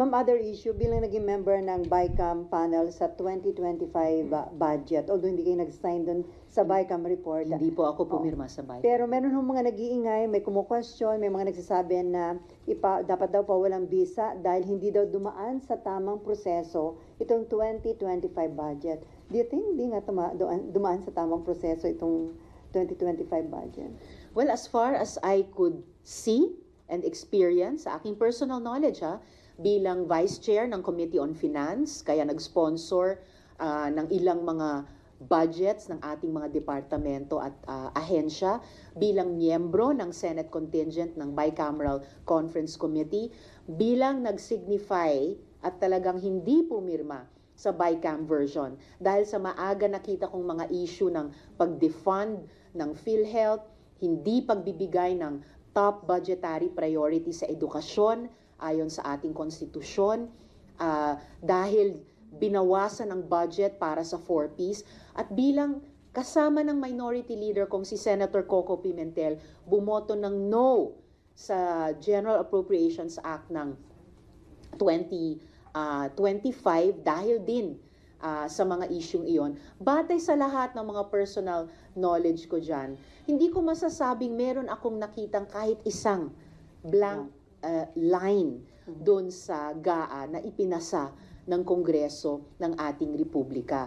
Ma'am, other issue, bilang naging member ng BICAM panel sa 2025 budget, although hindi kayo nag-sign dun sa BICAM report. Hindi po ako pumirma sa BICAM. Pero meron hong mga nag-iingay, may kumu-question, may mga nagsasabi na dapat daw pa walang visa dahil hindi daw dumaan sa tamang proseso itong 2025 budget. Do you think hindi nga dumaan sa tamang proseso itong 2025 budget? Well, as far as I could see and experience, sa aking personal knowledge, bilang Vice Chair ng Committee on Finance, kaya nag-sponsor ng ilang mga budgets ng ating mga departamento at ahensya, bilang miyembro ng Senate Contingent ng Bicameral Conference Committee, bilang nag-signify at talagang hindi pumirma sa BICAM version dahil sa maaga nakita kong mga issue ng pag-defund ng PhilHealth, hindi pagbibigay ng top budgetary priority sa edukasyon ayon sa ating konstitusyon, dahil binawasan ang budget para sa 4Ps, at bilang kasama ng minority leader kong si Senator Coco Pimentel, bumoto ng no sa General Appropriations Act ng 2025 dahil din sa mga isyung iyon. Batay sa lahat ng mga personal knowledge ko dyan, hindi ko masasabing meron akong nakitang kahit isang blank line doon sa GAA na ipinasa ng Kongreso ng ating Republika.